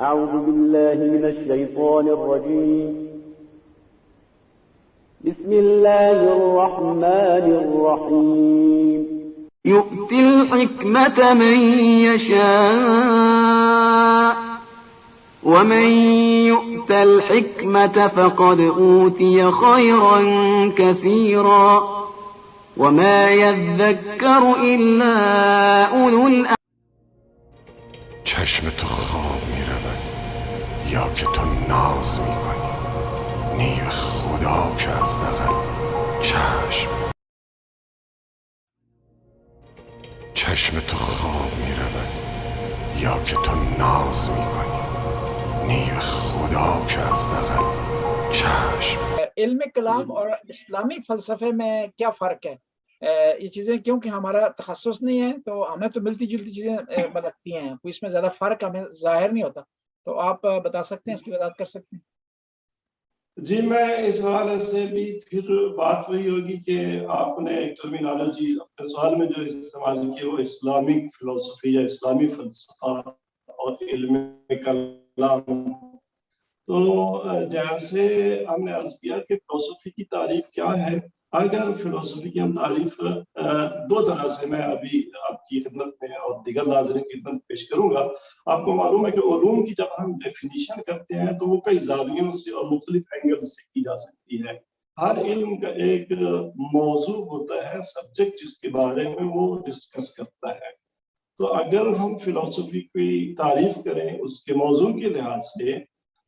أعوذ بالله من الشيطان الرجيم بسم الله الرحمن الرحيم يؤتي الحكمة من يشاء ومن يؤت الحكمة فقد أوتي خيرا كثيرا وما يذكر إلا أولو الألباب. چشم تو خواب می رود یا که تو ناز می کنی، نیو خدا که از دغل چشم تو خواب می رود یا که تو ناز می کنی، نیو خدا که از دغل چشم. علم کلام اور اسلامی فلسفے میں کیا فرق ہے؟ یہ چیزیں کیونکہ ہمارا تخصص نہیں ہے تو ہمیں تو ملتی جلتی چیزیں لگتی ہیں، کوئی اس میں زیادہ فرق ہمیں ظاہر نہیں ہوتا، تو آپ بتا سکتے ہیں، اس کی وضاحت کر سکتے ہیں؟ جی میں اس حوالے سے بھی پھر بات وہی ہوگی کہ آپ نے ایک ٹرمینالوجی اپنے سوال میں جو استعمال کی وہ اسلامک فلسفی یا اسلامی فلسفہ اور علم کلام. تو جیسے ہم نے عرض کیا کہ فلسفی کی تعریف کیا ہے، اگر فلسفی کی ہم تعریف دو طرح سے میں ابھی آپ کی خدمت میں اور دیگر ناظرین کی خدمت پیش کروں گا. آپ کو معلوم ہے کہ علوم کی جب ہم ڈیفینیشن کرتے ہیں تو وہ کئی زاویوں سے اور مختلف اینگل سے کی جا سکتی ہے. ہر علم کا ایک موضوع ہوتا ہے، سبجیکٹ جس کے بارے میں وہ ڈسکس کرتا ہے. تو اگر ہم فلسفی کی تعریف کریں اس کے موضوع کے لحاظ سے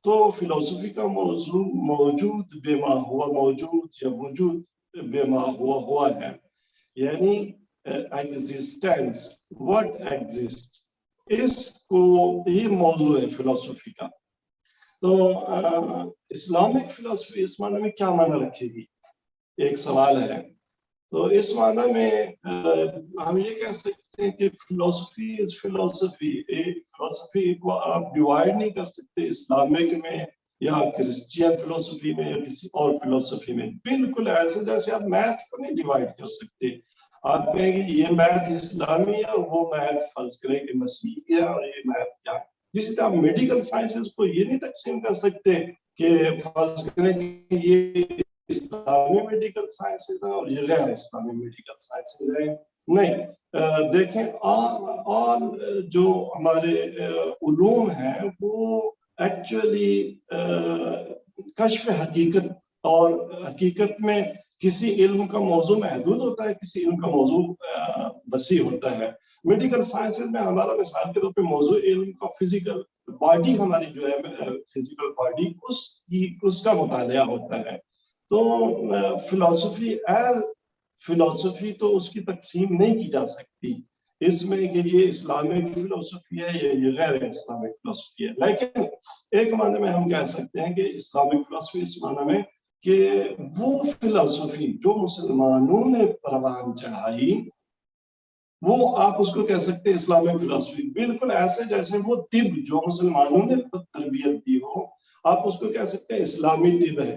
تو فلسفی کا موضوع موجود بے ما ہوا موجود یا وجود بے ما ہوا ہے، یعنی ایگزسٹنس، واٹ ایگزسٹ، اس کو یہ موضوع ہے فلسفی کا. تو اسلامک فلسفی اس معنی میں کیا معنی رکھے گی، ایک سوال ہے. تو اس معنی میں ہم یہ کہہ سکتے ہیں کہ فلسفی از فلسفی. فلسفی کو آپ ڈیوائڈ نہیں کر سکتے اسلامک میں یا کرسچین فلسفی میں یا کسی اور فلسفی میں. بالکل ایسے جیسے آپ میتھ کو نہیں ڈیوائڈ کر سکتے، آپ کہیں گے یہ میتھ اسلامی ہے اور وہ میتھ فرض کریں کہ مسیحی ہے اور یہ میتھ کیا ہے. جس طرح آپ میڈیکل سائنسز کو یہ نہیں تقسیم کر سکتے کہ فرض کریں کہ یہ اسلامی میڈیکل سائنسز ہیں اور یہ غیر اسلامی میڈیکل سائنسز ہیں. نہیں، دیکھیں اور جو ہمارے علوم ہیں وہ ایکچولی کشف حقیقت، اور حقیقت میں کسی علم کا موضوع محدود ہوتا ہے، کسی علم کا موضوع وسیع ہوتا ہے. میڈیکل سائنسز میں ہمارا مثال کے طور پہ موضوع علم کا فزیکل باڈی، ہماری جو ہے فزیکل باڈی، اس کا مطالعہ ہوتا ہے. تو فلسفی تو اس کی تقسیم نہیں کی جا سکتی اس میں کہ یہ اسلامک فلسفی ہے یا یہ غیر اسلامک فلسفی ہے. لیکن ایک معنی میں ہم کہہ سکتے ہیں کہ اسلامک فلسفی اس معنی میں کہ وہ فلسفی جو مسلمانوں نے پروان چڑھائی وہ آپ اس کو کہہ سکتے ہیں اسلامک فلسفی. بالکل ایسے جیسے وہ طب جو مسلمانوں نے تربیت دی ہو، آپ اس کو کہہ سکتے ہیں اسلامی طب ہے.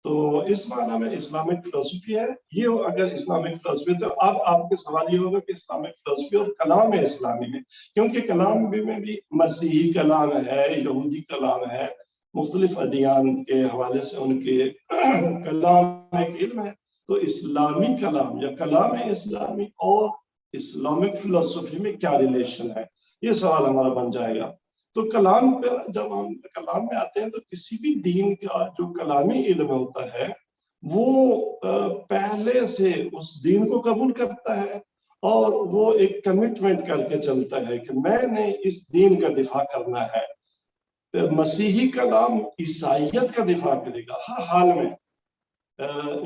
تو اس معنی میں اسلامک فلسفی ہے. یہ اگر اسلامک فلسفی تو اب آپ کے سوال یہ ہوگا کہ اسلامک فلسفی اور کلام اسلامی میں، کیونکہ کلام میں بھی مسیحی کلام ہے، یہودی کلام ہے، مختلف ادیان کے حوالے سے ان کے کلام ایک علم ہے. تو اسلامی کلام یا کلام اسلامی اور اسلامک فلسفی میں کیا ریلیشن ہے، یہ سوال ہمارا بن جائے گا. تو کلام پر جب ہم کلام میں آتے ہیں تو کسی بھی دین کا جو کلامی علم ہوتا ہے وہ پہلے سے اس دین کو قبول کرتا ہے اور وہ ایک کمٹمنٹ کر کے چلتا ہے کہ میں نے اس دین کا دفاع کرنا ہے. مسیحی کلام عیسائیت کا دفاع کرے گا ہر حال میں،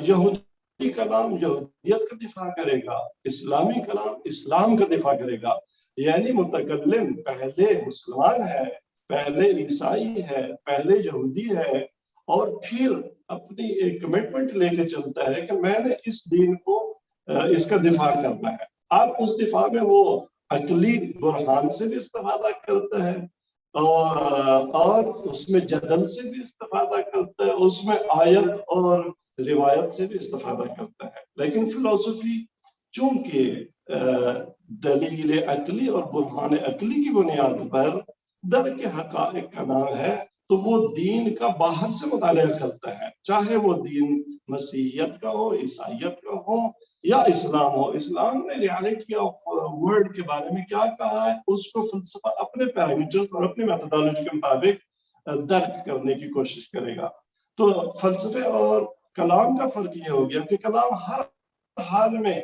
یہودی کلام یہودیت کا دفاع کرے گا، اسلامی کلام اسلام کا دفاع کرے گا. یعنی متکلم پہلے مسلمان ہے، پہلے عیسائی ہے، پہلے یہودی ہے، اور پھر اپنی ایک کمٹمنٹ لے کے چلتا ہے کہ میں نے اس دین کو اس کا دفاع کرنا ہے. آپ اس دفاع میں وہ عقلی برہان سے بھی استفادہ کرتا ہے اور اس میں جدل سے بھی استفادہ کرتا ہے، اس میں آیت اور روایت سے بھی استفادہ کرتا ہے. لیکن فلسفی چونکہ دلیل عقلی اور برہان عقلی کی بنیاد پر در کے حقائق کا نام ہے، تو وہ دین کا باہر سے مطالعہ کرتا ہے، چاہے وہ دین مسیحیت کا ہو، عیسائیت کا ہو یا اسلام ہو۔ اسلام نے ریالٹی آف ورلڈ کے بارے میں کیا کہا ہے، اس کو فلسفہ اپنے پیرامیٹرز اور اپنی میتھڈالوجی کے مطابق درک کرنے کی کوشش کرے گا۔ تو فلسفے اور کلام کا فرق یہ ہو گیا کہ کلام ہر حال میں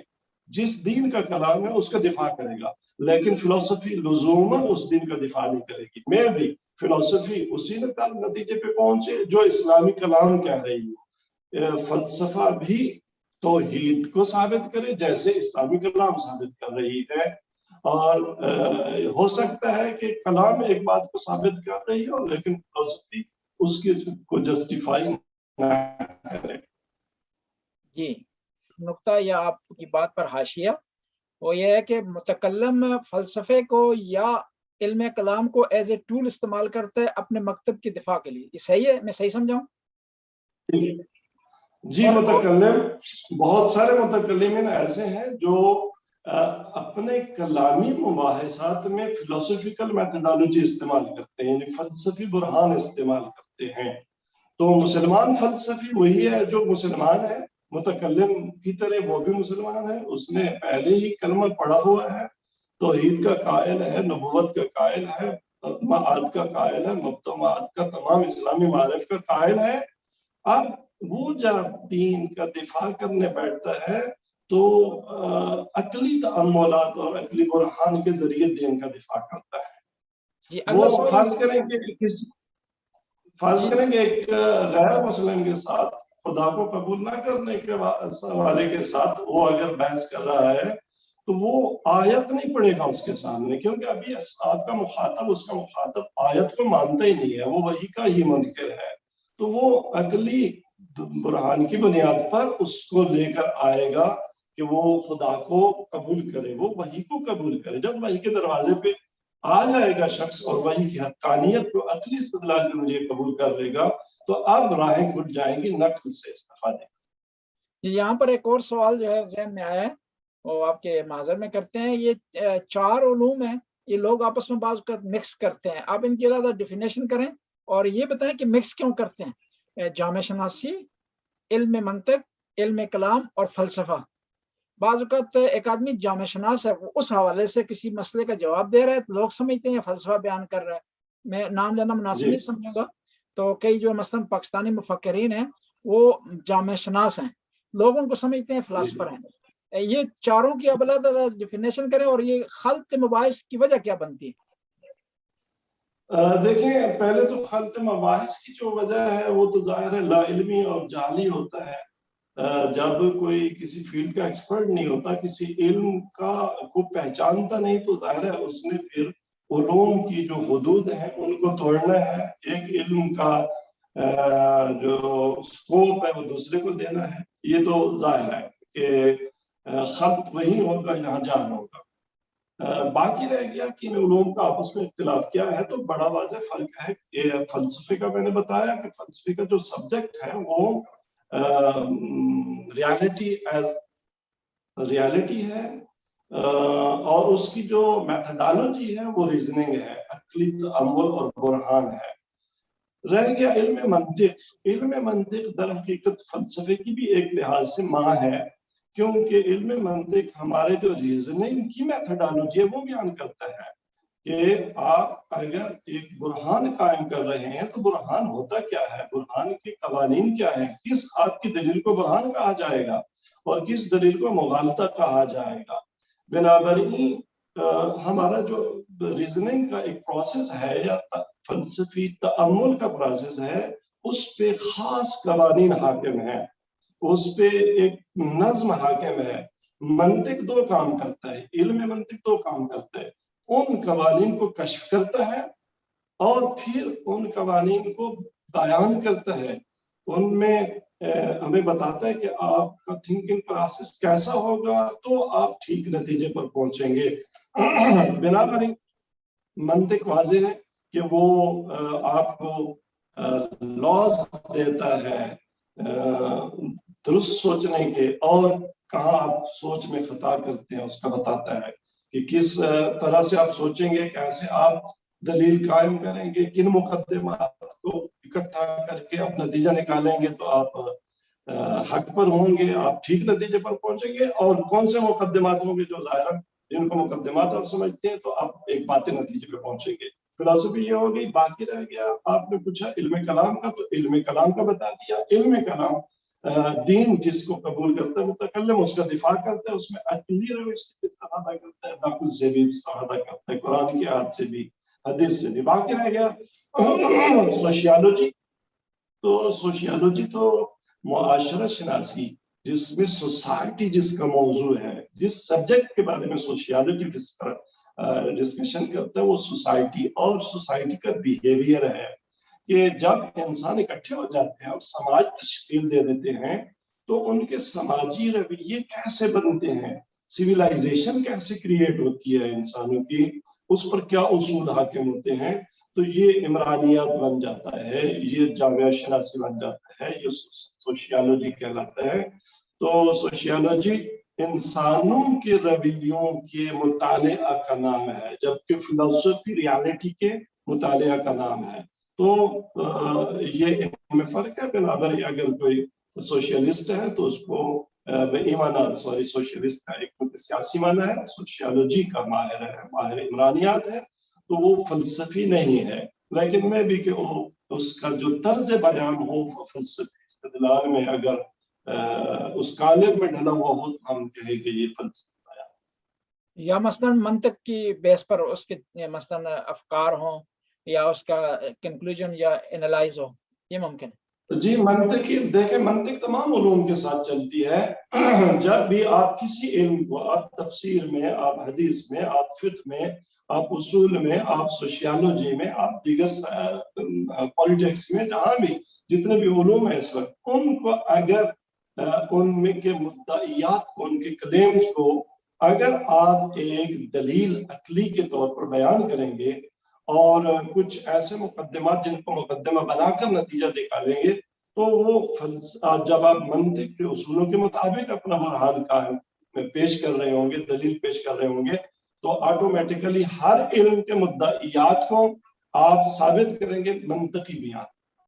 جس دین کا کلام ہے اس کا دفاع کرے گا، لیکن فلسفی لزوماً اس دین کا دفاع نہیں کرے گی۔ میں بھی فلسفی اسی نتیجے پہ پہنچے جو اسلامی کلام کہہ رہی ہے، فلسفہ بھی توحید کو ثابت کرے جیسے اسلامی کلام ثابت کر رہی ہے، اور ہو سکتا ہے کہ کلام ایک بات کو ثابت کر رہی ہو لیکن فلسفی اس کی کو جسٹیفائی نہ کرے۔ جی، نقطہ یا آپ کی بات پر حاشیہ وہ یہ ہے کہ متکلم فلسفے کو یا علم کلام کو ایز اے ٹول استعمال کرتا ہے اپنے مکتب کی دفاع کے لیے، یہ صحیح ہے؟ میں صحیح سمجھاؤں؟ جی، متکلم بہت سارے متکلمین ایسے ہیں جو اپنے کلامی مباحثات میں فلسفیکل میتھڈالوجی استعمال کرتے ہیں، یعنی فلسفی برہان استعمال کرتے ہیں۔ تو مسلمان فلسفی وہی ہے جو مسلمان ہے، متکلم کی طرح وہ بھی مسلمان ہے، اس نے پہلے ہی کلمہ پڑھا ہوا ہے، توحید کا قائل ہے، نبوت کا قائل ہے، معاد کا قائل ہے، مبدا معاد کا تمام اسلامی معارف کا قائل ہے۔ اب وہ جب دین کا دفاع کرنے بیٹھتا ہے تو عقلی تأملات اور عقلی برہان کے ذریعے دین کا دفاع کرتا ہے۔ وہ فرض کریں گے ایک غیر مسلم کے ساتھ خدا کو قبول نہ کرنے کے حوالے کے ساتھ وہ اگر بحث کر رہا ہے تو وہ آیت نہیں پڑھے گا اس کے سامنے، کیونکہ ابھی آپ کا مخاطب، اس کا مخاطب آیت کو مانتا ہی نہیں ہے، وہ وحی کا ہی منکر ہے۔ تو وہ عقلی برہان کی بنیاد پر اس کو لے کر آئے گا کہ وہ خدا کو قبول کرے، وہ وحی کو قبول کرے۔ جب وحی کے دروازے پہ آ جائے گا شخص اور وحی کی حقانیت کو عقلی استدلال کے ذریعے قبول کر لے گا تو اب راہیں کھل جائیں گی نقل سے استفادے۔ یہاں پر ایک اور سوال جو ہے ذہن میں آیا ہے، وہ آپ کے معذر میں کرتے ہیں۔ یہ چار علوم ہیں، یہ لوگ آپس میں بعض اوقات مکس کرتے ہیں، آپ ان کی زیادہ ڈیفینیشن کریں اور یہ بتائیں کہ مکس کیوں کرتے ہیں؟ جامع شناسی، علم منطق، علم کلام اور فلسفہ۔ بعض اوقات ایک آدمی جامع شناس ہے، وہ اس حوالے سے کسی مسئلے کا جواب دے رہا ہے تو لوگ سمجھتے ہیں فلسفہ بیان کر رہا ہے۔ میں نام لینا مناسب نہیں سمجھوں گا، تو کئی جو مثلاً پاکستانی مفکرین ہیں وہ جامع شناس ہیں، لوگ ان کو سمجھتے ہیں فلاسفر ہیں۔ یہ چاروں کی اب علیحدہ ڈیفینیشن کریں اور یہ خلط مباحث کی وجہ کیا بنتی ہے؟ دیکھیں، پہلے تو خلط مباحث کی جو وجہ ہے وہ تو ظاہر ہے لا علمی اور جہلی ہوتا ہے۔ جب کوئی کسی فیلڈ کا ایکسپرٹ نہیں ہوتا، کسی علم کا کو پہچانتا نہیں، تو ظاہر ہے اس نے پھر علوم کی جو حدود ہیں ان کو توڑنا ہے، ایک علم کا جو سکوپ ہے وہ دوسرے کو دینا ہے۔ یہ تو ظاہر ہے کہ خلط وہی ہوگا یہاں جان ہوگا۔ باقی رہ گیا کہ ان علوم کا آپس میں اختلاف کیا ہے، تو بڑا واضح فرق ہے۔ فلسفے کا میں نے بتایا کہ فلسفے کا جو سبجیکٹ ہے وہ ریالٹی ہے، اور اس کی جو میتھڈالوجی ہے وہ ریزننگ ہے، عقلی تأمل اور برہان ہے۔ رہ گیا علم منطق۔ علم منطق در حقیقت فلسفے کی بھی ایک لحاظ سے ماں ہے، کیونکہ علم منطق ہمارے جو ریزننگ کی میتھڈالوجی ہے وہ بیان کرتا ہے کہ آپ اگر ایک برہان قائم کر رہے ہیں تو برہان ہوتا کیا ہے، برہان کے قوانین کیا ہیں، کس آپ کی دلیل کو برہان کہا جائے گا اور کس دلیل کو مغالطہ کہا جائے گا۔ بنابراین ہمارا جو ریزننگ کا ایک پروسیس ہے یا فلسفی تأمل کا پروسیس ہے، اس پہ خاص قوانین حاکم ہیں، اس پہ ایک نظم حاکم ہے۔ منطق دو کام کرتا ہے، علم منطق دو کام کرتا ہے، ان قوانین کو کشف کرتا ہے اور پھر ان قوانین کو بیان کرتا ہے، ان میں ہمیں بتاتا ہے کہ آپ کا تھنکنگ پروسیس کیسا ہوگا تو آپ ٹھیک نتیجے پر پہنچیں گے۔ بنابراین منطق واضح ہے کہ وہ آپ کو لاز دیتا ہے درست سوچنے کے، اور کہاں آپ سوچ میں خطا کرتے ہیں اس کا بتاتا ہے کہ کس طرح سے آپ سوچیں گے، کیسے آپ دلیل قائم کریں گے، کن مقدمات کو اکٹھا کر کے آپ نتیجہ نکالیں گے تو آپ حق پر ہوں گے، آپ ٹھیک نتیجے پر پہنچیں گے، اور کون سے مقدمات ہوں گے جو ظاہراً جن کو مقدمات آپ سمجھتے ہیں تو آپ ایک باطل نتیجے پہ پہنچیں گے۔ فلسفی یہ ہوگی۔ باقی رہ گیا آپ نے پوچھا علم کلام کا، تو علم کلام کا بتا دیا۔ علم کلام دین جس کو قبول کرتا ہے متکلم اس کا دفاع کرتا ہے، اس میں عقلی روش سے استفادہ کرتا ہے، نقل سے بھی استفادہ کرتا ہے، قرآن کی آیت سے بھی، حدیث سے بھی۔ باقی رہ گیا سوشیالوجی۔ تو سوشیالوجی تو معاشرہ شناسی، جس میں سوسائٹی جس کا موضوع ہے، جس سبجیکٹ کے بارے میں سوشیالوجی ڈسکشن کرتا ہے وہ سوسائٹی اور سوسائٹی کا بیہیویئر ہے، کہ جب انسان اکٹھے ہو جاتے ہیں اور سماج تشکیل دے دیتے ہیں تو ان کے سماجی رویے کیسے بنتے ہیں، سویلائزیشن کیسے کریٹ ہوتی ہے انسانوں کی، اس پر کیا اصول حاکم ہوتے ہیں، تو یہ عمرانیات بن جاتا ہے، یہ جامعہ شناسی بن جاتا ہے، یہ سوشیالوجی کہلاتا ہے۔ تو سوشیالوجی انسانوں کے رویوں کے مطالعہ کا نام ہے، جبکہ فلسفی ریالٹی کے مطالعہ کا نام ہے۔ تو یہ ان میں فرق ہے۔ بنابر اگر کوئی سوشیلسٹ ہے تو اس کو سوشیلسٹ کا ایک سیاسی معنی ہے، سوشیالوجی کا ماہر ہے، ماہر عمرانیات ہے، تو وہ فلسفی نہیں ہے۔ لیکن میں بھی کہ اس کا جو طرز بیان ہو فلسفی استدلال میں اگر اس قالب میں ڈھلا ہوا ہو تو ہم کہیں کہ یہ فلسفی بیان، یا مثلاً منطق کی بیس پر اس کے مثلاً افکار ہوں یا اس کا کنکلوژن یا انالائز ہو، یہ ممکن ہے۔ جی منطقی دیکھیں، منطق تمام علوم کے ساتھ چلتی ہے۔ جب بھی آپ کسی علم کو، آپ تفسیر میں، آپ حدیث میں، آپ فقہ میں، آپ اصول میں، آپ سوشیالوجی میں، آپ دیگر پولیٹکس میں، جہاں بھی جتنے بھی علوم ہیں اس وقت، ان کو اگر ان میں کے مدعیات کو، ان کے کلیمز کو اگر آپ ایک دلیل عقلی کے طور پر بیان کریں گے اور کچھ ایسے مقدمات جن کو مقدمہ بنا کر نتیجہ نکالیں گے، تو وہ جب آپ منطق کے اصولوں کے مطابق اپنا برہان قائم پیش کر رہے ہوں گے، دلیل پیش کر رہے ہوں گے، تو آٹومیٹیکلی ہر علم کے مدعیات کو آپ ثابت کریں گے منطقی بیان۔